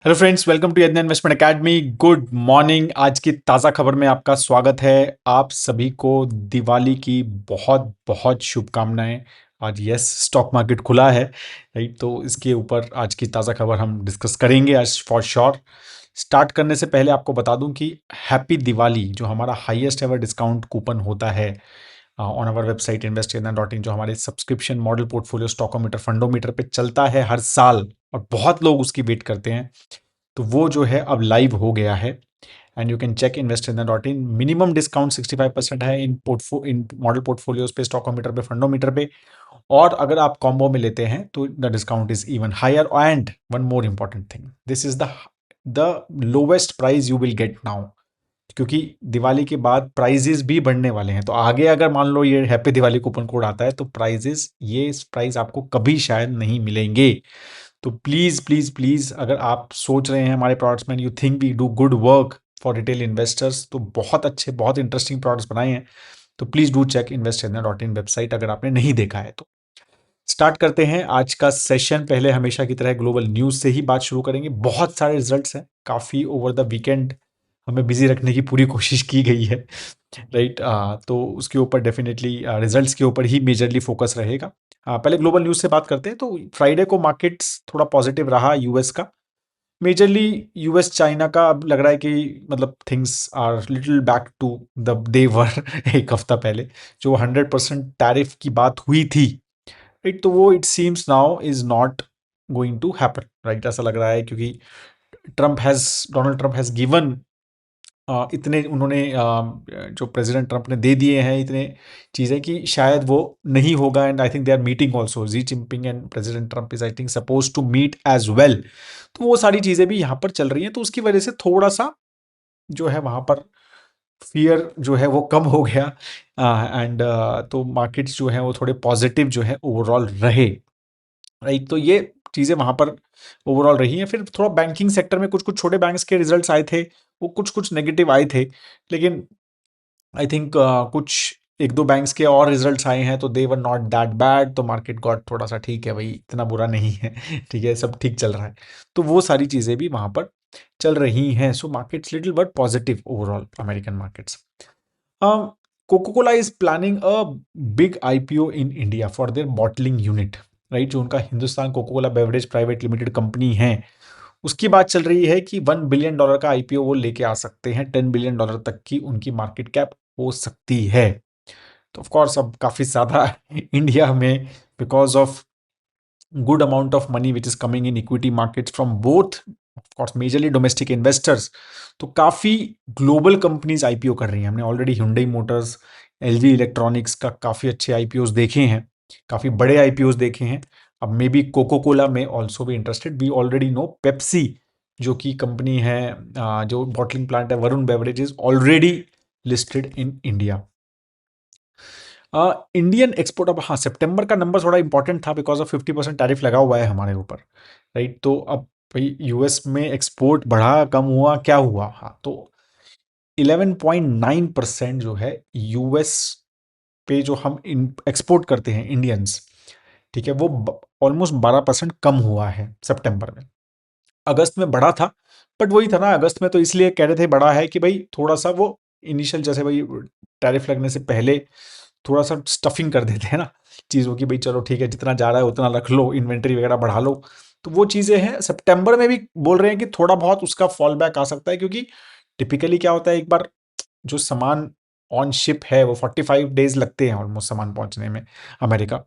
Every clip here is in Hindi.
हेलो फ्रेंड्स, वेलकम टू यज्ञ इन्वेस्टमेंट एकेडमी। Good morning. आज की ताज़ा खबर में आपका स्वागत है। आप सभी को दिवाली की बहुत बहुत शुभकामनाएं। आज यस, स्टॉक मार्केट खुला है, राइट? तो इसके ऊपर आज की ताज़ा खबर हम डिस्कस करेंगे आज फॉर श्योर। स्टार्ट करने से पहले आपको बता दूं कि हैप्पी दिवाली जो हमारा हाईएस्ट एवर डिस्काउंट कूपन होता है ऑन आवर वेबसाइट investchina.in, जो हमारे सब्सक्रिप्शन मॉडल पोर्टफोलियो स्टॉकोमीटर फंडोमीटर पे चलता है हर साल और बहुत लोग उसकी वेट करते हैं, तो वो जो है अब लाइव हो गया है। And you can check investchina.in। Minimum discount 65% है इन मॉडल पोर्टफोलियोज पे, स्टॉकोमीटर पे, फंडोमीटर पे। और अगर आप कॉम्बो में लेते हैं तो the discount is even higher. And one more important thing, this is the lowest price you will get now, क्योंकि दिवाली के बाद प्राइजेस भी बढ़ने वाले हैं। तो आगे अगर मान लो ये हैप्पी दिवाली कूपन कोड आता है तो प्राइजेस, ये प्राइस आपको कभी शायद नहीं मिलेंगे। तो प्लीज़ प्लीज़ प्लीज़, अगर आप सोच रहे हैं हमारे प्रोडक्ट्स में, you think we do good work for retail investors, तो बहुत अच्छे बहुत इंटरेस्टिंग प्रोडक्ट्स बनाए हैं। तो please do check investchina.in website अगर आपने नहीं देखा है तो। स्टार्ट करते हैं आज का सेशन। पहले हमेशा की तरह ग्लोबल न्यूज़ से ही बात शुरू करेंगे। बहुत सारे रिजल्ट्स हैं, काफ़ी ओवर द वीकेंड हमें बिजी रखने की पूरी कोशिश की गई है, राइट? तो उसके ऊपर डेफिनेटली रिजल्ट्स के ऊपर ही मेजरली फोकस रहेगा। पहले ग्लोबल न्यूज़ से बात करते हैं। तो फ्राइडे को मार्केट्स थोड़ा पॉजिटिव रहा यूएस का। मेजरली यूएस चाइना का अब लग रहा है कि मतलब things are little back to the they were एक हफ्ता पहले जो 100% टैरिफ की बात हुई थी, राइट? तो वो it seems now is not going to happen, right? ऐसा लग रहा है क्योंकि डोनाल्ड ट्रंप हैज गिवन इतने उन्होंने जो प्रेसिडेंट ट्रंप ने दे दिए हैं इतने चीज़ें कि शायद वो नहीं होगा। And I think they are meeting also, Xi Jinping and president Trump is I think suppose to meet as well. तो वो सारी चीज़ें भी यहाँ पर चल रही हैं, तो उसकी वजह से थोड़ा सा जो है वहाँ पर फियर जो है वो कम हो गया। एंड तो मार्केट्स जो हैं वो थोड़े पॉजिटिव जो है ओवरऑल रहे, राइट? तो ये चीज़ें वहाँ पर ओवरऑल रही हैं। फिर थोड़ा बैंकिंग सेक्टर में कुछ कुछ छोटे बैंक्स के रिजल्ट्स आए थे, वो कुछ कुछ नेगेटिव आए थे। लेकिन आई थिंक कुछ एक दो बैंक्स के और रिजल्ट्स आए हैं तो दे वर नॉट दैट बैड, तो मार्केट गॉट थोड़ा सा ठीक है भाई, इतना बुरा नहीं है ठीक है, सब ठीक चल रहा है। तो वो सारी चीज़ें भी वहाँ पर चल रही हैं। So markets little but positive overall, American markets. Coca Cola is planning a big IPO in India for their bottling unit, right? जो उनका Hindustan Coca Cola beverage private limited company है, उसकी बात चल रही है कि $1 बिलियन का आईपीओ वो लेके आ सकते हैं। $10 बिलियन तक की उनकी मार्केट कैप हो सकती है। तो ऑफ कोर्स अब काफ़ी ज़्यादा इंडिया में, because of good amount of money which is coming in equity markets from both of course majorly domestic investors, तो काफ़ी ग्लोबल कंपनीज आईपीओ कर रही हैं। हमने already Hyundai Motors, LG electronics का काफ़ी अच्छे आईपीओज देखे हैं, काफ़ी बड़े आईपीओज देखे हैं। अब मे बी कोको कोला में ऑल्सो भी इंटरेस्टेड। वी ऑलरेडी नो पेप्सी जो कि कंपनी है, जो बॉटलिंग प्लांट है, Varun beverages, already listed in India. Indian export, अब हाँ, सितंबर का नंबर थोड़ा इंपॉर्टेंट था बिकॉज ऑफ 50% टैरिफ लगा हुआ है हमारे ऊपर, राइट? तो अब भाई यूएस में एक्सपोर्ट बढ़ा कम हुआ क्या हुआ? हाँ, तो 11.9% जो है यूएस पे जो हम एक्सपोर्ट करते हैं इंडियंस, ठीक है, वो ऑलमोस्ट 12% कम हुआ है सितंबर में। अगस्त में बढ़ा था, बट वही था ना, अगस्त में तो इसलिए कह रहे थे बड़ा है कि भाई थोड़ा सा वो इनिशियल, जैसे भाई टैरिफ लगने से पहले थोड़ा सा स्टफिंग कर देते हैं ना चीज़ों की, भाई चलो ठीक है, जितना जा रहा है उतना रख लो, इन्वेंट्री वगैरह बढ़ा लो। तो वो चीज़ें हैं। सितंबर में भी बोल रहे हैं कि थोड़ा बहुत उसका फॉल बैक आ सकता है, क्योंकि टिपिकली क्या होता है, एक बार जो सामान ऑन शिप है वो 45 डेज लगते हैं ऑलमोस्ट सामान पहुंचने में अमेरिका,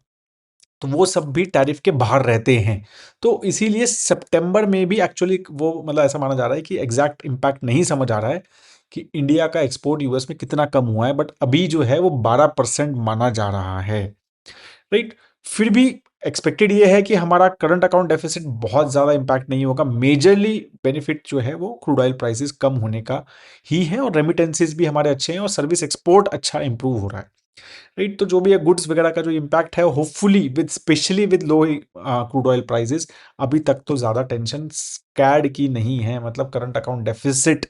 तो वो सब भी टैरिफ के बाहर रहते हैं। तो इसीलिए सितंबर में भी एक्चुअली वो मतलब ऐसा माना जा रहा है कि एग्जैक्ट इम्पैक्ट नहीं समझ आ रहा है कि इंडिया का एक्सपोर्ट यूएस में कितना कम हुआ है, बट अभी जो है वो 12% माना जा रहा है, राइट? फिर भी एक्सपेक्टेड ये है कि हमारा करंट अकाउंट डेफिसिट बहुत ज़्यादा इम्पैक्ट नहीं होगा। मेजरली बेनिफिट जो है वो क्रूड ऑयल प्राइसेस कम होने का ही है, और रेमिटेंसेस भी हमारे अच्छे हैं, और सर्विस एक्सपोर्ट अच्छा इंप्रूव हो रहा है, राइट? तो जो भी है गुड्स वगैरह का जो इम्पैक्ट है, hopefully with specially with low crude oil prices, अभी तक तो ज़्यादा टेंशन कैड की नहीं है, मतलब करंट अकाउंट डेफिसिट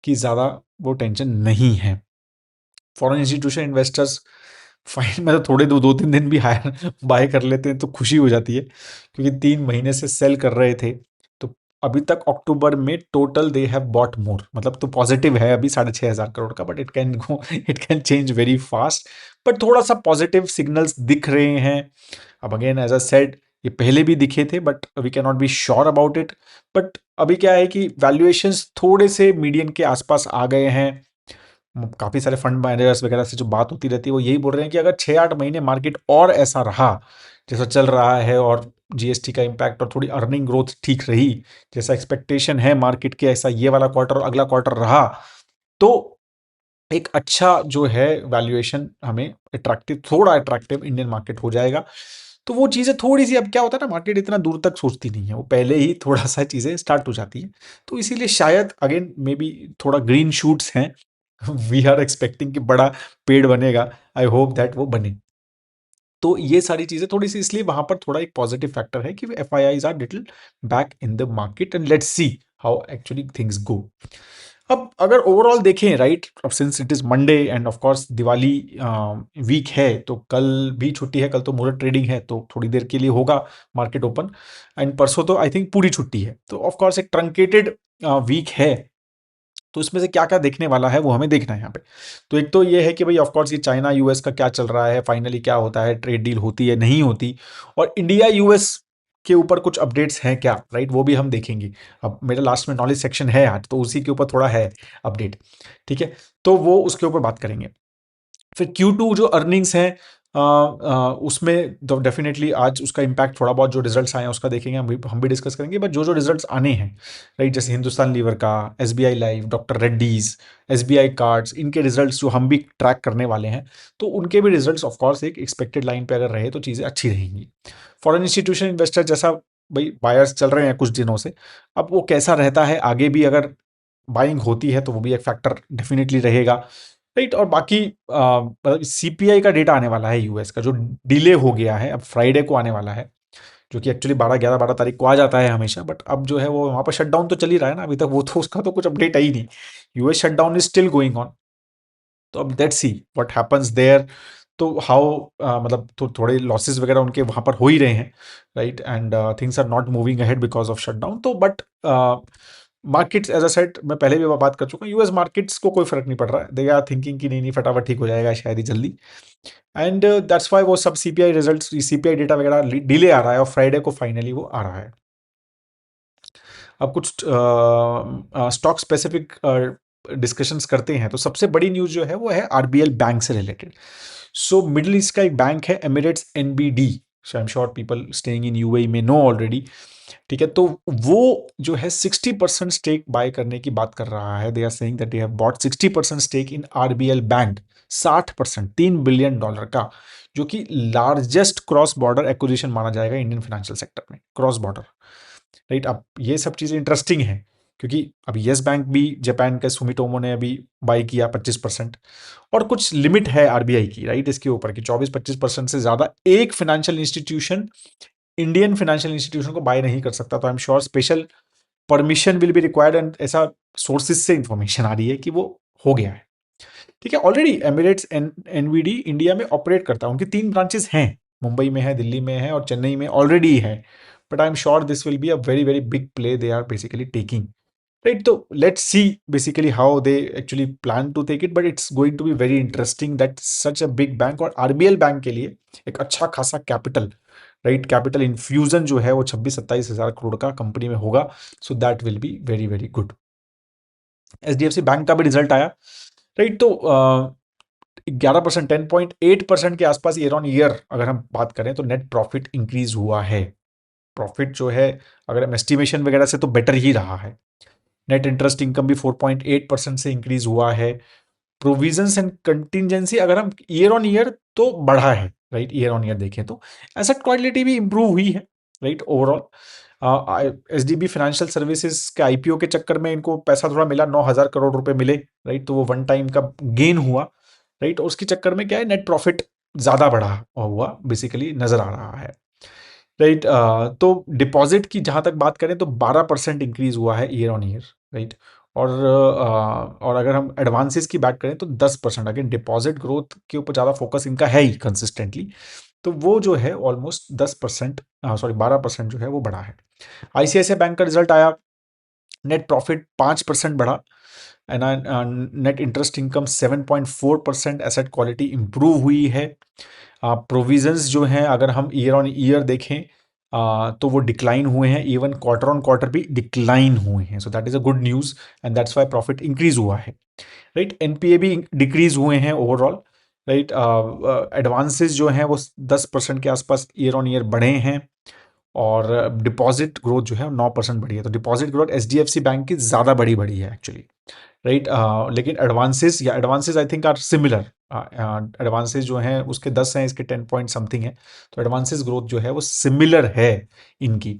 की ज़्यादा वो टेंशन नहीं है। फॉरेन इंस्टीट्यूशन इन्वेस्टर्स फाइन में तो थोड़े दो तीन दिन भी हायर बाय कर लेते हैं तो खुशी हो जाती है, क्योंकि 3 महीने से सेल कर रहे थे। तो अभी तक अक्टूबर में टोटल दे हैव बॉट मोर, मतलब तो पॉजिटिव है अभी 6,500 करोड़ का, but it can go, it can change very fast. But थोड़ा सा पॉजिटिव सिग्नल्स दिख रहे हैं। अब अगेन एज अ सेड, ये पहले भी दिखे थे but we can not be sure about it. But अभी क्या है कि वैल्यूएशंस थोड़े से मीडियन के आसपास आ गए हैं। काफी सारे फंड मैनेजर्स वगैरह से जो बात होती रहती है वो यही बोल रहे हैं कि अगर 6-8 महीने मार्केट और ऐसा रहा जैसा चल रहा है, और जीएसटी का इम्पैक्ट और थोड़ी अर्निंग ग्रोथ ठीक रही जैसा एक्सपेक्टेशन है मार्केट के, ऐसा ये वाला क्वार्टर और अगला क्वार्टर रहा, तो एक अच्छा जो है वैल्यूएशन हमें अट्रैक्टिव, थोड़ा अट्रैक्टिव इंडियन मार्केट हो जाएगा। तो वो चीज़ें थोड़ी सी, अब क्या होता है ना, मार्केट इतना दूर तक सोचती नहीं है, वो पहले ही थोड़ा सा चीज़ें स्टार्ट हो जाती है। तो इसीलिए शायद अगेन मे बी थोड़ा ग्रीन शूट्स हैं। वी आर एक्सपेक्टिंग कि बड़ा पेड़ बनेगा, आई होप दैट वो बने। तो ये सारी चीजें थोड़ी सी, इसलिए वहां पर थोड़ा एक पॉजिटिव फैक्टर है कि FIIs are little back in the market, and let's see how actually things go. अब अगर ओवरऑल देखें, राइट, अब since it is Monday and of course Diwali week है, तो कल भी छुट्टी है, कल तो मुहूर्त ट्रेडिंग है, तो थोड़ी देर के लिए होगा मार्केट ओपन। एंड परसों तो आई थिंक पूरी छुट्टी है, तो ऑफ कोर्स एक ट्रंकेटेड वीक है। तो इसमें से क्या क्या देखने वाला है वो हमें देखना है यहाँ पे। तो एक तो ये है कि भाई ऑफ कोर्स ये चाइना यूएस का क्या चल रहा है, फाइनली क्या होता है, ट्रेड डील होती है नहीं होती, और इंडिया यूएस के ऊपर कुछ अपडेट्स हैं क्या, राइट, वो भी हम देखेंगे। अब मेरा लास्ट में नॉलेज सेक्शन है आज, तो उसी के ऊपर थोड़ा है अपडेट, ठीक है, तो वो उसके ऊपर बात करेंगे। फिर Q2 जो अर्निंग्स हैं, उसमें तो डेफिनेटली आज उसका इम्पैक्ट थोड़ा बहुत, जो रिजल्ट्स आए हैं उसका देखेंगे, हम भी डिस्कस करेंगे। बट जो जो रिजल्ट्स आने हैं, राइट, जैसे हिंदुस्तान लीवर का, SBI life, doctor Reddy's, SBI cards, इनके रिजल्ट्स जो हम भी ट्रैक करने वाले हैं, तो उनके भी रिजल्ट्स ऑफकोर्स एक एक्सपेक्टेड लाइन पे अगर रहे तो चीज़ें अच्छी रहेंगी। फॉरेन इंस्टीट्यूशन इन्वेस्टर जैसा, भाई बायर्स चल रहे हैं कुछ दिनों से, अब वो कैसा रहता है आगे भी, अगर बाइंग होती है तो वो भी एक फैक्टर डेफिनेटली रहेगा, राइट। और बाकी सीपीआई का डेटा आने वाला है यूएस का, जो डिले हो गया है, अब फ्राइडे को आने वाला है, जो कि एक्चुअली 12 तारीख को आ जाता है हमेशा, बट अब जो है वो वहाँ पर शटडाउन तो चल ही रहा है ना अभी तक, वो तो उसका तो कुछ अपडेट है ही नहीं। US shutdown is still going on. तो अब let's see what happens there. तो हाउ, मतलब थोड़े लॉसेस वगैरह उनके वहां पर हो ही रहे हैं, right, and things are not moving ahead because of shutdown. तो but markets, as a set, मैं पहले भी बात कर चुका हूँ, यूएस मार्केट्स को कोई फर्क नहीं पड़ रहा है, दे आर थिंकिंग कि नहीं नहीं फटाफट ठीक हो जाएगा शायद ही जल्दी। एंड दैट्स वाई वो सब सीपीआई रिजल्ट, सीपीआई डेटा वगैरह डिले आ रहा है, और फ्राइडे को फाइनली वो आ रहा है। अब कुछ स्टॉक स्पेसिफिक डिस्कशंस करते हैं, तो सबसे बड़ी न्यूज़ जो है वो है आरबीएल बैंक से रिलेटेड। सो मिडिल ईस्ट का एक बैंक है Emirates NBD, so I am sure people staying in UAE में नो ऑलरेडी, ठीक है। तो वो जो है 60% स्टेक बाय करने की बात कर रहा है। They are saying that they have bought 60% stake in RBL bank, 60%, $3 billion का, जो कि लार्जेस्ट क्रॉस बॉर्डर एक्विजिशन माना जाएगा इंडियन फाइनेंशियल सेक्टर में, क्रॉस बॉर्डर, राइट। अब ये सब चीज़ें इंटरेस्टिंग हैं, क्योंकि अभी येस बैंक भी, जापान के सुमिटोमो ने अभी बाई किया 25%, और कुछ लिमिट है आरबीआई की, राइट, इसके ऊपर कि 24-25% से ज़्यादा एक financial institution Indian financial institution को बाय नहीं कर सकता। तो I am sure special permission will be required, and ऐसा सोर्सेज से इंफॉर्मेशन आ रही है कि वो हो गया है, ठीक है। ऑलरेडी एमिरेट्स एनवीडी इंडिया में ऑपरेट करता है, उनकी 3 ब्रांचेस हैं, मुंबई में है, दिल्ली में है, और चेन्नई में ऑलरेडी है। But I am sure this will be a very very big play they are basically taking, right. तो let's see basically how they actually plan to take it, but it's going to be very interesting that such a big bank, और आरबीएल बैंक के लिए एक अच्छा खासा कैपिटल, राइट, कैपिटल इन्फ्यूजन जो है वो 26-27 हज़ार करोड़ का कंपनी में होगा। So that will be very very good. HDFC bank का भी रिजल्ट आया, राइट। तो 11%, 10.8% के आसपास ईयर ऑन ईयर अगर हम बात करें तो नेट प्रॉफिट इंक्रीज हुआ है। प्रॉफिट जो है, अगर हम एस्टिमेशन वगैरह से, तो बेटर ही रहा है। नेट इंटरेस्ट इनकम भी 4.8% से इंक्रीज हुआ है। प्रोविजंस एंड कंटिजेंसी अगर हम ईयर ऑन ईयर तो बढ़ा है, राइट, ईयर ऑन ईयर देखें तो एसेट क्वालिटी भी इंप्रूव हुई है, right. Overall SDB financial services के आईपीओ के चक्कर में इनको पैसा थोड़ा मिला, 9,000 करोड़ रुपए मिले, राइट, तो वो वन टाइम का गेन हुआ, राइट। और उसके चक्कर में क्या है, नेट प्रॉफिट ज्यादा बढ़ा हुआ बेसिकली नजर आ रहा है, राइट। तो डिपॉजिट की जहां तक बात करें तो 12% इंक्रीज हुआ है ईयर ऑन ईयर, राइट। और अगर हम एडवांसेस की बात करें तो 10%, अगेन डिपॉजिट ग्रोथ के ऊपर ज़्यादा फोकस इनका है ही कंसिस्टेंटली, तो वो जो है ऑलमोस्ट 10%, सॉरी 12% जो है वो बढ़ा है। आईसीआईसीआई बैंक का रिजल्ट आया, नेट प्रॉफिट 5% बढ़ा, and net interest income 7.4%, asset quality improve हुई है। प्रोविजंस जो हैं अगर हम ईयर ऑन ईयर देखें तो वो डिक्लाइन हुए हैं, इवन क्वार्टर ऑन क्वार्टर भी डिक्लाइन हुए हैं, so that is a good news and that's why profit increase हुआ है, राइट। एनपीए भी डिक्रीज हुए हैं ओवरऑल, राइट। एडवांसेस जो हैं वो 10% के आसपास ईयर ऑन ईयर बढ़े हैं, और डिपॉजिट ग्रोथ जो है 9% बढ़ी है। तो डिपॉजिट ग्रोथ एचडीएफसी बैंक की ज़्यादा बड़ी है एक्चुअली, राइट। लेकिन advances I think are similar. Advances जो हैं उसके 10 हैं, इसके 10 पॉइंट समथिंग है, तो एडवांसेस ग्रोथ जो है वो सिमिलर है इनकी।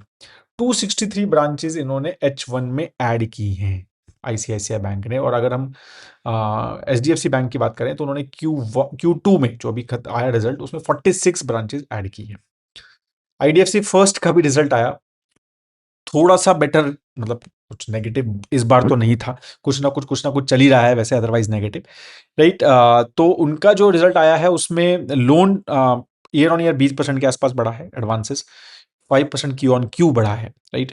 263 ब्रांचेस इन्होंने H1 में ऐड की हैं आईसीआईसीआई बैंक ने, और अगर हम एचडीएफसी बैंक की बात करें तो उन्होंने Q2 में जो अभी आया रिजल्ट उसमें 46 ब्रांचेस ऐड की हैं। आईडीएफसी फर्स्ट का भी रिजल्ट आया, थोड़ा सा बेटर, मतलब कुछ नेगेटिव इस बार तो नहीं था, कुछ ना कुछ चल ही रहा है वैसे, अदरवाइज नेगेटिव, राइट। तो उनका जो रिजल्ट आया है उसमें लोन ईयर ऑन ईयर 20% के आसपास बढ़ा है, एडवांसेस 5% क्यू ऑन क्यू बढ़ा है, right.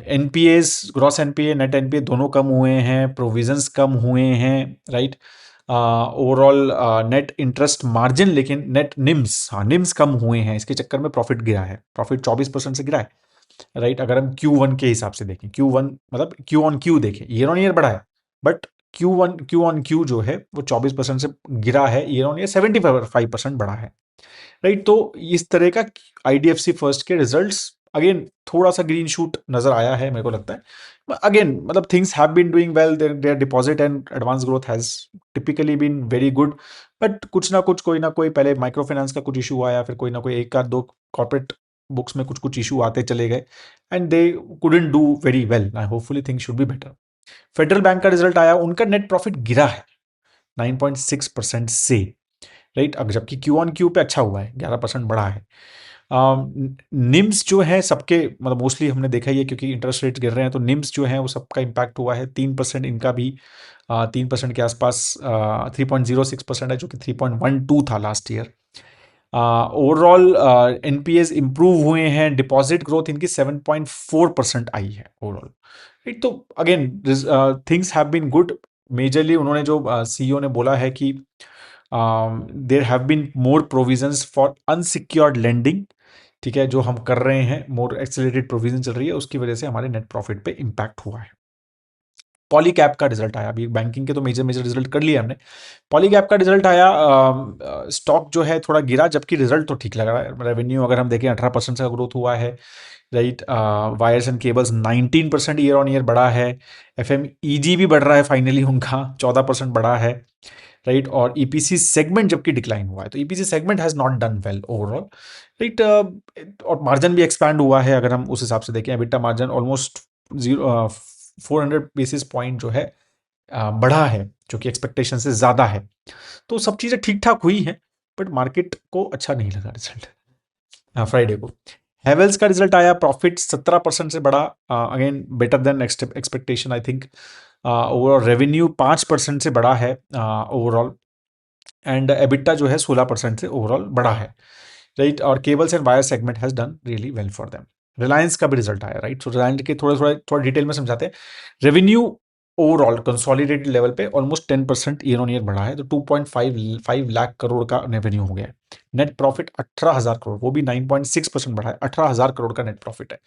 NPS, gross NPA, net NPA दोनों कम हुए हैं, प्रोविजंस कम हुए हैं, right. Overall net interest margin, लेकिन नेट निम्स, हाँ निम्स कम हुए हैं, इसके चक्कर में प्रॉफिट गिरा है, प्रॉफिट 24% से गिरा है, राइट। अगर हम Q1 के हिसाब से देखें, Q1 मतलब क्यू ऑन क्यू देखें, ईयर ऑन ईयर बढ़ा है, बट क्यू ऑन क्यू जो है वो 24% से गिरा है, ईयर ऑन ईयर 75% बढ़ा है, राइट। तो इस तरह का आईडीएफसी फर्स्ट के रिजल्ट्स, अगेन थोड़ा सा ग्रीन शूट नजर आया है मेरे को लगता है, अगेन मतलब things have been doing well, their deposit and advance growth has typically been very good, but कुछ ना कुछ, कोई ना कोई, पहले माइक्रो फाइनेंस का कुछ इशू आया, फिर कोई ना कोई एक आध दो कॉर्पोरेट बुक्स में कुछ कुछ इशू आते चले गए, and they couldn't do very well. Hopefully things should be better. Federal bank का रिजल्ट आया, उनका नेट प्रॉफिट गिरा है 9.6% से, राइट। अब जबकि क्यू ऑन क्यू पे अच्छा हुआ है, 11% बढ़ा है। निम्स जो है सबके, मतलब मोस्टली हमने देखा ही है, क्योंकि इंटरेस्ट रेट गिर रहे हैं तो निम्स जो है वो सबका इम्पैक्ट हुआ है, 3% इनका भी 3% के आसपास 3.06% है, जो कि 3.12 था last year. Overall NPAs improve हुए हैं, डिपॉजिट ग्रोथ इनकी 7.4% आई है ओवरऑल, राइट। तो again things have been good. Majorly उन्होंने जो सीईओ ने बोला है कि there have been more provisions for unsecured lending, ठीक है, जो हम कर रहे हैं, मोर एक्सेलरेटेड प्रोविजन चल रही है, उसकी वजह से हमारे नेट प्रॉफिट पे इम्पैक्ट हुआ है। पॉलीकैब का रिजल्ट आया, अभी बैंकिंग के तो मेजर मेजर रिजल्ट कर लिया हमने, पॉलीकैब का रिजल्ट आया, स्टॉक जो है थोड़ा गिरा, जबकि रिजल्ट तो ठीक लग रहा है। रेवेन्यू अगर हम देखें 18% का ग्रोथ हुआ है, right. Wires and cables 19% year on year बढ़ा है, एफएमईजी भी बढ़ रहा है, फाइनली उनका 14% बढ़ा है, राइट। और ईपीसी सेगमेंट जबकि डिक्लाइन हुआ है, तो EPC segment has not done well overall, right. और मार्जिन भी एक्सपैंड हुआ है, अगर हम उस हिसाब से देखें, EBITDA margin almost 400 basis point जो है बढ़ा है, जो कि एक्सपेक्टेशन से ज़्यादा है। तो सब चीज़ें ठीक ठाक हुई हैं, बट मार्केट को अच्छा नहीं लगा रिजल्ट फ्राइडे को। हेवेल्स का रिजल्ट आया, प्रॉफिट 17% से बढ़ा, again better than expectation I think. Overall revenue 5% से बढ़ा है ओवरऑल, एंड एबिटा जो है 16% से ओवरऑल बढ़ा है, राइट। और cables and wire segment has done really well for them. Reliance का भी रिजल्ट आया, राइट। सो रिलायंस के थोड़ा डिटेल में समझाते हैं। रेवेन्यू ओवरऑल कंसोलिडेटेड लेवल पे ऑलमोस्ट 10% ईयर ऑन ईयर बढ़ा है, तो 2.55 लाख करोड़ का रेवेन्यू हो गया है। नेट प्रॉफिट 18,000 करोड़, वो भी 9.6% बढ़ा है, 18,000 करोड़ का नेट प्रॉफिट है।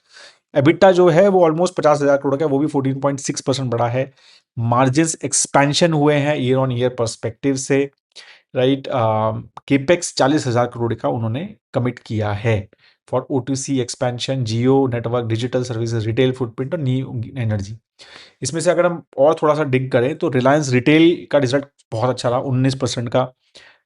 एबिटा जो है वो ऑलमोस्ट 50,000 करोड़ का, वो भी 14.6% बढ़ा है। मार्जिन एक्सपेंशन हुए हैं ईयर ऑन ईयर परस्पेक्टिव से, राइट। केपेक्स 40,000 करोड़ का उन्होंने कमिट किया है for OTC expansion, Jio network, digital services, retail footprint और न्यू एनर्जी। इसमें से अगर हम और थोड़ा सा डिग करें तो रिलायंस रिटेल का रिजल्ट बहुत अच्छा रहा, 19% का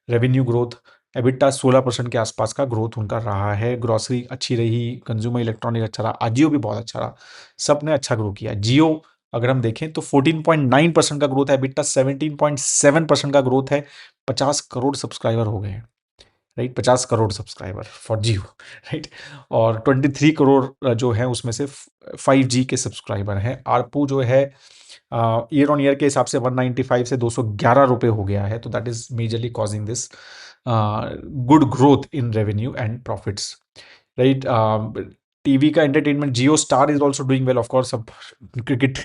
रेवेन्यू ग्रोथ, एबिटा 16% के आसपास का ग्रोथ उनका रहा है। ग्रोसरी अच्छी रही, कंज्यूमर इलेक्ट्रॉनिक अच्छा रहा, आजियो भी बहुत अच्छा रहा, सब ने अच्छा ग्रो किया। जियो अगर हम देखें तो 14.9% का ग्रोथ है, एबिटा 17.7% का ग्रोथ है, 50 करोड़ सब्सक्राइबर हो गए हैं, right. 50 crore subscriber for Jio, right. और 23 करोड़ जो है उसमें से 5G के सब्सक्राइबर हैं। आरपू जो है ईयर ऑन ईयर के हिसाब से 195 से 211 रुपये हो गया है, तो that is majorly causing this good growth in revenue and profits, right. TV का entertainment Jio Star is also doing well, of course अब क्रिकेट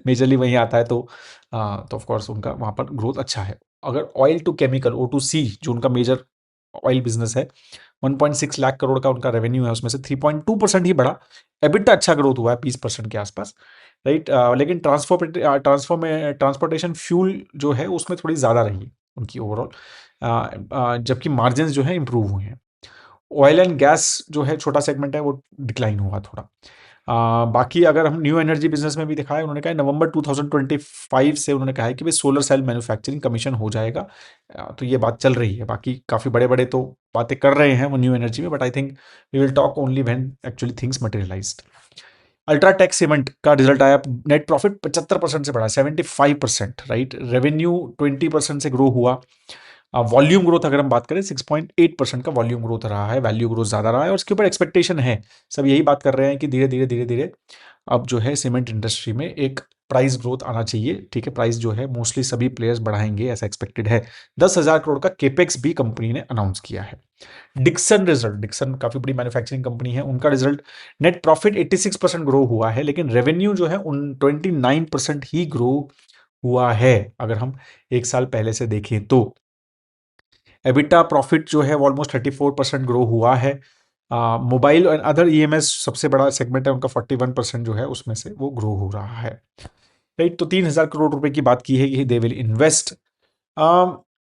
मेजरली वहीं आता है, तो ऑफ कोर्स उनका वहाँ पर ग्रोथ अच्छा है। अगर ऑयल टू केमिकल O2C जो उनका मेजर ऑयल बिजनेस है, 1.6 लाख करोड़ का उनका रेवेन्यू है, उसमें से 3.2% ही बढ़ा। एबिटा अच्छा ग्रोथ हुआ है 20% के आसपास, राइट। लेकिन ट्रांसपोर्टेशन फ्यूल जो है उसमें थोड़ी ज़्यादा रही उनकी ओवरऑल, जबकि मार्जिन जो है इंप्रूव हुए हैं। ऑयल एंड गैस जो है छोटा सेगमेंट है, वो डिक्लाइन हुआ थोड़ा। बाकी अगर हम न्यू एनर्जी बिजनेस में भी दिखाया, उन्होंने कहा नवंबर 2025 से उन्होंने कहा है कि भाई सोलर सेल मैन्युफैक्चरिंग कमीशन हो जाएगा। तो ये बात चल रही है। बाकी काफ़ी बड़े बड़े तो बातें कर रहे हैं वो न्यू एनर्जी में, but I think we will talk only when actually things materialized. UltraTech cement का रिजल्ट आया, नेट प्रॉफिट 75% से बढ़ा, 75%, राइट। रेवेन्यू 20% से ग्रो हुआ। वॉल्यूम ग्रोथ अगर हम बात करें 6.8% का वॉल्यूम ग्रोथ रहा है, वैल्यू ग्रोथ ज़्यादा रहा है, और इसके ऊपर एक्सपेक्टेशन है, सब यही बात कर रहे हैं कि धीरे धीरे धीरे धीरे अब जो है सीमेंट इंडस्ट्री में एक प्राइस ग्रोथ आना चाहिए, ठीक है। प्राइस जो है मोस्टली सभी प्लेयर्स बढ़ाएंगे ऐसा एक्सपेक्टेड है। 10,000 करोड़ का केपेक्स भी कंपनी ने अनाउंस किया है। डिक्सन काफी बड़ी मैन्युफैक्चरिंग कंपनी है, उनका रिजल्ट, नेट प्रॉफिट 86% ग्रो हुआ है, लेकिन रेवेन्यू जो है उन 29% ही ग्रो हुआ है अगर हम एक साल पहले से देखें तो। एबिटा प्रॉफिट जो है ऑलमोस्ट 34% ग्रो हुआ है। मोबाइल एंड अदर ईएमएस सबसे बड़ा सेगमेंट है उनका, 41% जो है उसमें से वो ग्रो हो रहा है, राइट। तो 3,000 करोड़ रुपए की बात की है कि दे विल इन्वेस्ट।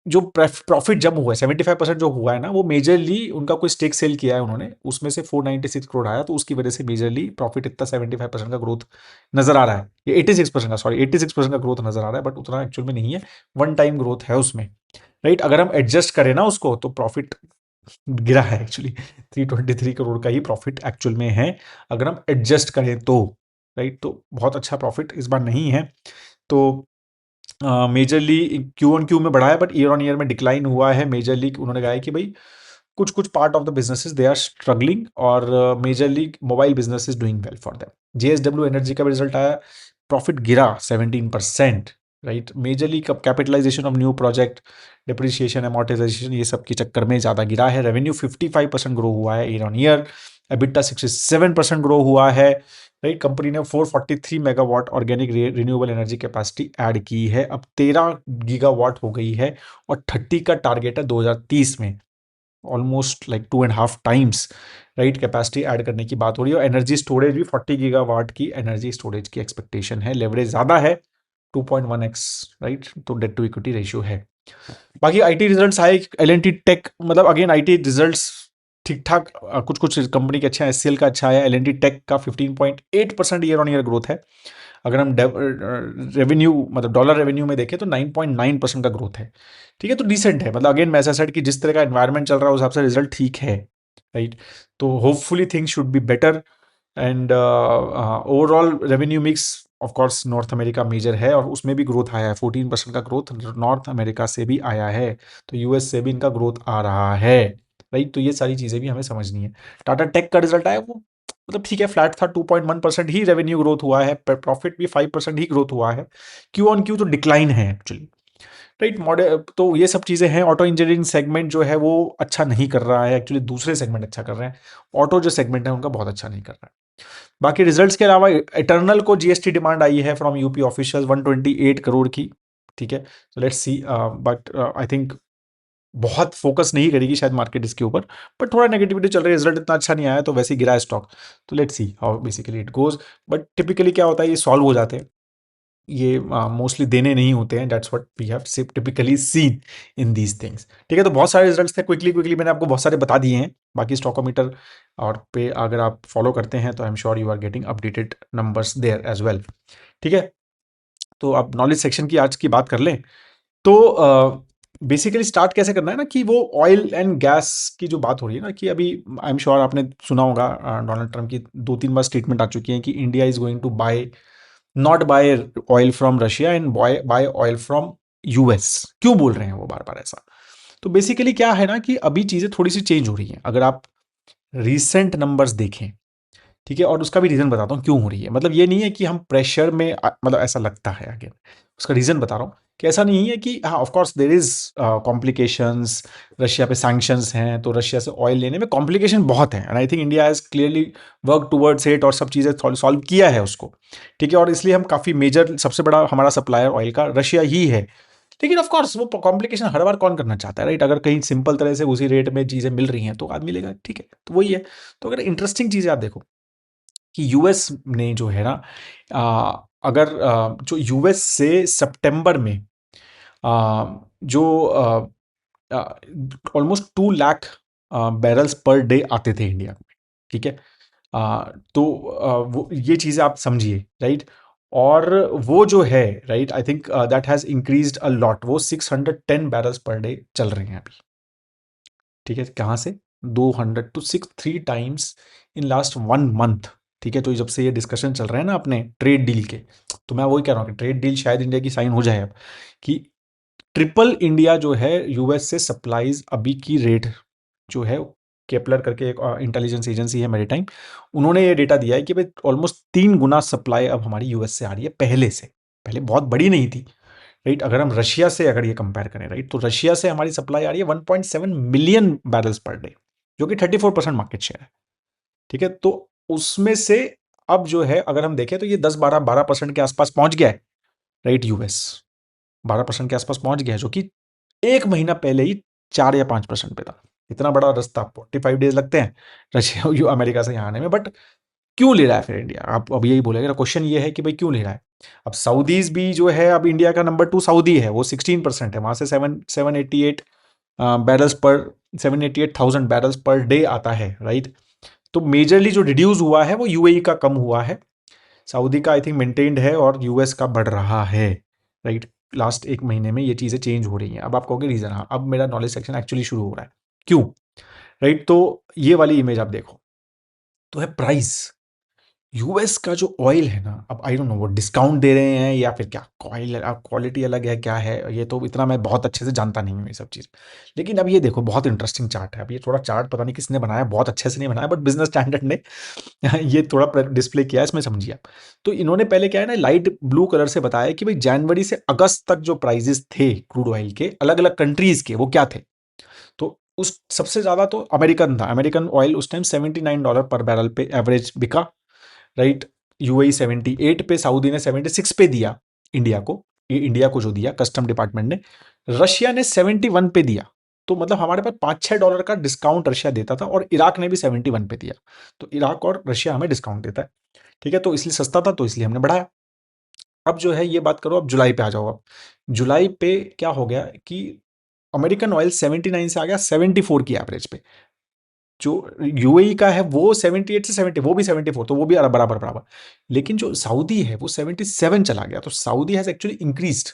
जो प्रॉफिट जब हुआ है 75% जो हुआ है ना, वो मेजरली उनका कोई स्टेक सेल किया है उन्होंने, उसमें से 496 करोड़ आया, तो उसकी वजह से मेजरली प्रॉफिट इतना 75% का ग्रोथ नजर आ रहा है। ये 86% का, सॉरी 86% का ग्रोथ नजर आ रहा है, बट उतना एक्चुअल में नहीं है, वन टाइम ग्रोथ है उसमें, राइट। अगर हम एडजस्ट करें ना उसको, तो प्रॉफिट गिरा है एक्चुअली, 323 करोड़ का ही प्रॉफिट एक्चुअल में है अगर हम एडजस्ट करें तो, राइट। तो बहुत अच्छा प्रॉफिट इस बार नहीं है। तो मेजरली क्यू ऑन क्यू में बढ़ा है, बट ईयर ऑन ईयर में डिक्लाइन हुआ है। मेजरली उन्होंने कहा है कि भाई कुछ कुछ part of the businesses they are struggling, और majorly mobile business is doing well for them. JSW energy का भी रिजल्ट आया, प्रॉफिट गिरा 17%, right. Majorly capitalization of new project, depreciation, amortization, ये सब के चक्कर में ज़्यादा गिरा है। रेवेन्यू 55% ग्रो हुआ है year on year. EBITDA 67% grow हुआ है, राइट। कंपनी ने 443 megawatt organic renewable energy capacity add की है, अब 13 गीगावाट हो गई है, और 30 का टारगेट है 2030 में। Almost like 2.5 times, right, capacity add करने की बात हो रही है। और एनर्जी स्टोरेज भी 40 गीगावाट की एनर्जी स्टोरेज की एक्सपेक्टेशन है। लेवरेज ज़्यादा है, 2.1x, राइट। तो डेट टू इक्विटी रेशियो है। बाकी आईटी रिजल्ट्स आए, एल&टी टेक, मतलब अगेन आईटी रिजल्ट्स ठीक ठाक, कुछ कुछ कंपनी के अच्छा है। एचसीएल का अच्छा है, एल&टी टेक का 15.8% ईयर ऑन ईयर ग्रोथ है। अगर हम रेवेन्यू मतलब डॉलर रेवेन्यू में देखें तो 9.9% का ग्रोथ है, ठीक है। तो डिसेंट है, मतलब अगेन मैं ऐसा सेट कि जिस तरह का एनवायरनमेंट चल रहा है उस हिसाब से रिजल्ट ठीक है, राइट। तो hopefully things should be better, and overall revenue mix of course North America major है, और उसमें भी ग्रोथ आया है, 14% का ग्रोथ नॉर्थ अमेरिका से भी आया है। तो यूएस से भी इनका ग्रोथ आ रहा है, राइट। तो ये सारी चीज़ें भी हमें समझनी है। टाटा टेक का रिजल्ट आया, वो मतलब ठीक है, फ्लैट था, 2.1% ही रेवेन्यू ग्रोथ हुआ है, प्रॉफिट भी 5% ही ग्रोथ हुआ है। क्यू ऑन क्यू तो डिक्लाइन है एक्चुअली, राइट। मॉडल तो ये सब चीज़ें हैं। ऑटो इंजीनियरिंग सेगमेंट जो है वो अच्छा नहीं कर रहा है एक्चुअली, दूसरे सेगमेंट अच्छा कर रहे हैं। ऑटो जो सेगमेंट है उनका बहुत अच्छा नहीं कर रहा है। बाकी रिजल्ट्स के अलावा इटर्नल को जीएसटी डिमांड आई है फ्रॉम यूपी ऑफिशियल 128 करोड़ की, ठीक है। तो let's C, but I think बहुत फोकस नहीं करेगी शायद मार्केट इसके ऊपर, बट थोड़ा नेगेटिविटी चल रही है, रिजल्ट इतना अच्छा नहीं आया तो वैसे ही गिरा है स्टॉक। तो let's see how basically it goes. But typically क्या होता है, ये सॉल्व हो जाते हैं, ये मोस्टली देने नहीं होते हैं, that's what we have typically seen in these things, ठीक है। तो बहुत सारे रिजल्ट्स थे, क्विकली क्विकली मैंने आपको बहुत सारे बता दिए हैं। बाकी स्टॉकोमीटर और पे अगर आप फॉलो करते हैं तो I am sure you are getting updated numbers there as well, ठीक है। तो अब नॉलेज सेक्शन की आज की बात कर लें, तो बेसिकली स्टार्ट कैसे करना है ना, कि वो ऑयल एंड गैस की जो बात हो रही है ना, कि अभी आई एम श्योर आपने सुना होगा, डोनाल्ड ट्रम्प की 2-3 बार स्टेटमेंट आ चुकी है कि India is going to buy, not buy oil from Russia and buy oil from US. क्यों बोल रहे हैं वो बार बार ऐसा? तो बेसिकली क्या है ना, कि अभी चीज़ें थोड़ी सी चेंज हो रही हैं। अगर आप रीसेंट नंबर्स देखें, ठीक है, और उसका भी रीज़न बताता हूँ क्यों हो रही है। मतलब ये नहीं है कि हम प्रेशर में मतलब ऐसा लगता है, अगेन उसका रीज़न बता रहा हूँ कि ऐसा नहीं है कि हाँ, of course there is complications, Russia पे सैंक्शंस हैं तो रशिया से ऑयल लेने में कॉम्प्लिकेशन बहुत है, and I think India has clearly work towards it और सब चीज़ें सॉल्व किया है उसको, ठीक है, और इसलिए हम काफ़ी मेजर, सबसे बड़ा हमारा सप्लायर ऑयल का रशिया ही है। लेकिन ऑफ कोर्स वो कॉम्प्लिकेशन हर बार कौन करना चाहता है, राइट? अगर कहीं सिंपल तरह से उसी रेट में चीज़ें मिल रही हैं तो आदमी लेगा, ठीक है, तो वही है। तो अगर इंटरेस्टिंग चीज़ें आप देखो कि यूएस ने जो है ना, अगर जो यूएस से सितंबर में जो almost 2 lakh barrels per day आते थे इंडिया में, ठीक है। तो वो ये चीज़ें आप समझिए, राइट? और वो जो है, right, I think that has increased a lot, वो 610 बैरल्स पर डे चल रहे हैं अभी, ठीक है। कहाँ से? 200 to 3 times in last 1 month, ठीक है। तो जब से ये डिस्कशन चल रहे हैं ना अपने ट्रेड डील के, तो मैं वही कह रहा हूँ कि ट्रेड डील शायद इंडिया की साइन हो जाए अब, कि ट्रिपल इंडिया जो है यूएस से सप्लाईज अभी की रेट जो है, केपलर करके एक इंटेलिजेंस एजेंसी है मैरीटाइम, उन्होंने ये डेटा दिया है कि भाई ऑलमोस्ट 3 गुना सप्लाई अब हमारी यूएस से आ रही है पहले से। पहले बहुत बड़ी नहीं थी, राइट? अगर हम रशिया से अगर ये कंपेयर करें, राइट, तो रशिया से हमारी सप्लाई आ रही है 1.7 मिलियन बैरल्स पर डे, जो कि 34% मार्केट शेयर है, ठीक है। तो उसमें से अब जो है अगर हम देखें तो ये 10-12% के आसपास पहुंच गया है, राइट? यूएस 12% के आसपास पहुंच गया है, जो कि एक महीना पहले ही 4 या 5% पे था। इतना बड़ा रास्ता, 45 डेज लगते हैं रशिया अमेरिका से यहाँ आने में, बट क्यों ले रहा है फिर इंडिया? आप अब यही बोलेगा, क्वेश्चन ये है कि भाई क्यों ले रहा है? अब सऊदीज भी जो है, अब इंडिया का नंबर 2 सऊदी है, वो 16% है, वहां से 788 बैरल्स पर 788,000 बैरल्स पर डे आता है, राइट? तो मेजरली जो रिड्यूस हुआ है वो यूएई का कम हुआ है, सऊदी का आई थिंक मेंटेन्ड है और यूएस का बढ़ रहा है, राइट? लास्ट एक महीने में ये चीज़ें चेंज हो रही हैं। अब आप कहोगे रीज़न, हाँ, अब मेरा नॉलेज सेक्शन एक्चुअली शुरू हो रहा है। क्यों? राइट? तो ये वाली इमेज आप देखो, तो है प्राइस। यूएस का जो ऑयल है ना, अब आई डोंट नो वो डिस्काउंट दे रहे हैं या फिर क्या, ऑयल क्वालिटी अलग है क्या है, ये तो इतना मैं बहुत अच्छे से जानता नहीं हूँ ये सब चीज़। लेकिन अब ये देखो, बहुत इंटरेस्टिंग चार्ट है। अब ये थोड़ा चार्ट पता नहीं किसने बनाया, बहुत अच्छे से नहीं बनाया, बट बिजनेस स्टैंडर्ड ने ये थोड़ा डिस्प्ले किया है, इसमें समझिए आप। तो इन्होंने पहले क्या है ना, लाइट ब्लू कलर से बताया कि भाई जनवरी से अगस्त तक जो प्राइजेस थे क्रूड ऑयल के अलग अलग कंट्रीज के, वो क्या थे। तो उस सबसे ज्यादा तो अमेरिकन था, अमेरिकन ऑयल उस टाइम $79 पर बैरल पे एवरेज बिका, राइट? यूएई 78 पे, सऊदी ने 76 पे दिया इंडिया को, ये इंडिया को जो दिया कस्टम डिपार्टमेंट ने। रशिया ने 71 पे दिया, तो मतलब हमारे पास $5-6 का डिस्काउंट रशिया देता था, और इराक ने भी 71 पे दिया। तो इराक और रशिया हमें डिस्काउंट देता है, ठीक है। तो इसलिए सस्ता था, तो इसलिए हमने बढ़ाया। अब जो है ये बात करो, अब जुलाई पे आ जाओ। अब जुलाई पे क्या हो गया कि अमेरिकन ऑयल 79 से आ गया 74 की एवरेज पे। जो यूएई का है वो 78 से 70, वो भी 74, तो वो भी बराबर बराबर। लेकिन जो सऊदी है वो 77 चला गया, तो सऊदी हैज एक्चुअली इंक्रीज्ड,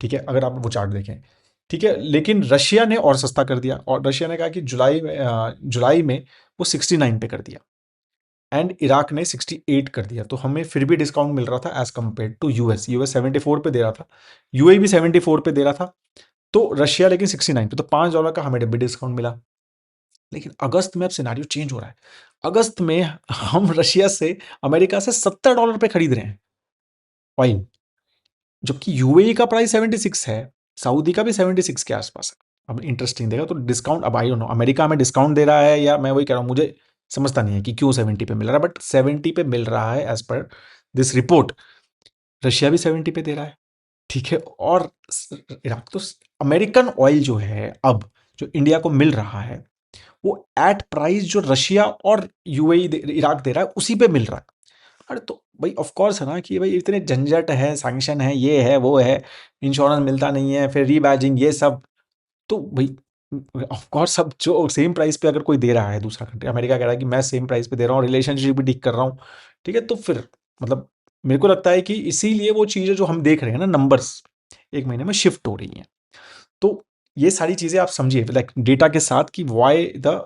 ठीक है, अगर आप वो चार्ट देखें, ठीक है। लेकिन रशिया ने और सस्ता कर दिया, और रशिया ने कहा कि जुलाई में वो 69 पे कर दिया, एंड इराक ने 68 कर दिया। तो हमें फिर भी डिस्काउंट मिल रहा था as compare to US. US 74 पे दे रहा था, यूएई भी 74 पे दे रहा था, तो रशिया लेकिन 69 पे, तो $5 का हमें भी डिस्काउंट मिला। लेकिन अगस्त में अब सिनारियो चेंज हो रहा है। अगस्त में हम रशिया से, अमेरिका से $70 पे खरीद रहे हैं ऑयल, जबकि यूएई का प्राइस 76 है, सऊदी का भी 76 के आसपास है। अब इंटरेस्टिंग देखा तो डिस्काउंट, अब आई डोंट नो अमेरिका में डिस्काउंट दे रहा है या मैं वही कह रहा हूँ, मुझे समझता नहीं है कि क्यों 70 पे मिल रहा है, बट 70 पे मिल रहा है as per this report. Russia भी 70 पे दे रहा है, ठीक है। और इराक तो, अमेरिकन ऑयल जो है अब जो इंडिया को मिल रहा है, वो एट प्राइस जो रशिया और यूएई इराक दे रहा है उसी पे मिल रहा है। अरे तो भाई ऑफ कोर्स है ना कि भाई इतने झंझट है, सैंक्शन है, ये है वो है, इंश्योरेंस मिलता नहीं है, फिर रीबैजिंग, ये सब। तो भाई ऑफ कोर्स सब जो सेम प्राइस पे अगर कोई दे रहा है, दूसरा कंट्री, अमेरिका कह रहा है कि मैं सेम प्राइस पे दे रहा हूँ, रिलेशनशिप भी ठीक कर रहा हूँ, ठीक है, तो फिर मतलब मेरे को लगता है कि इसीलिए वो चीज़ें जो हम देख रहे हैं ना, नंबर्स एक महीने में शिफ्ट हो रही हैं। तो ये सारी चीज़ें आप समझिए लाइक डेटा के साथ कि वाई द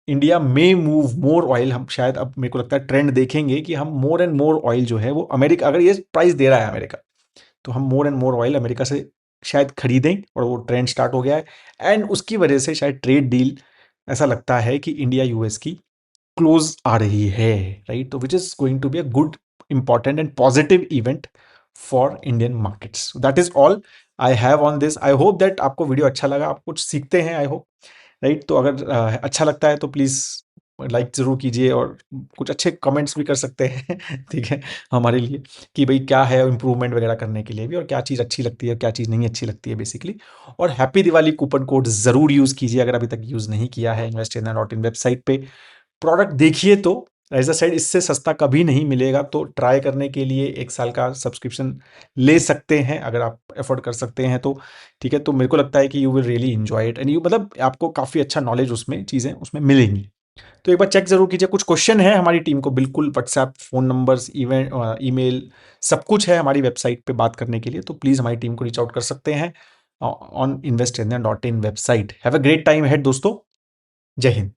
इंडिया में मूव मोर ऑयल। हम शायद अब मेरे को लगता है ट्रेंड देखेंगे कि हम मोर एंड मोर ऑयल जो है वो अमेरिका, अगर ये प्राइस दे रहा है अमेरिका, तो हम more and more oil America से शायद खरीदें, और वो ट्रेंड स्टार्ट हो गया है। एंड उसकी वजह से शायद ट्रेड डील, ऐसा लगता है कि इंडिया यूएस की क्लोज आ रही है, राइट? तो which is going to be a good, important and positive event for Indian markets. That is all I have on this. I hope that आपको वीडियो अच्छा लगा, आप कुछ सीखते हैं, आई होप, राइट। तो अगर अच्छा लगता है तो प्लीज़ लाइक ज़रूर कीजिए और कुछ अच्छे कमेंट्स भी कर सकते हैं ठीक है, हमारे लिए, कि भाई क्या है इम्प्रूवमेंट वगैरह करने के लिए भी, और क्या चीज़ अच्छी लगती है, क्या चीज़ नहीं अच्छी लगती है बेसिकली। और हैप्पी दिवाली कूपन कोड ज़रूर यूज़ कीजिए अगर अभी तक यूज़ नहीं किया है investindia.in वेबसाइट पे। प्रोडक्ट देखिए तो एज अ साइड इससे सस्ता कभी नहीं मिलेगा, तो ट्राई करने के लिए 1 साल का सब्सक्रिप्शन ले सकते हैं अगर आप अफोर्ड कर सकते हैं तो। ठीक है, तो मेरे को लगता है कि you will really enjoy it and you, मतलब आपको काफ़ी अच्छा नॉलेज उसमें, चीज़ें उसमें मिलेंगी। तो एक बार चेक जरूर कीजिए। कुछ क्वेश्चन है हमारी टीम को, बिल्कुल WhatsApp, phone numbers, event, email, सब कुछ है हमारी वेबसाइट पे बात करने के लिए, तो प्लीज़ हमारी टीम को रीच आउट कर सकते हैं on investindia.in website. Have a great time head दोस्तों। जय हिंद।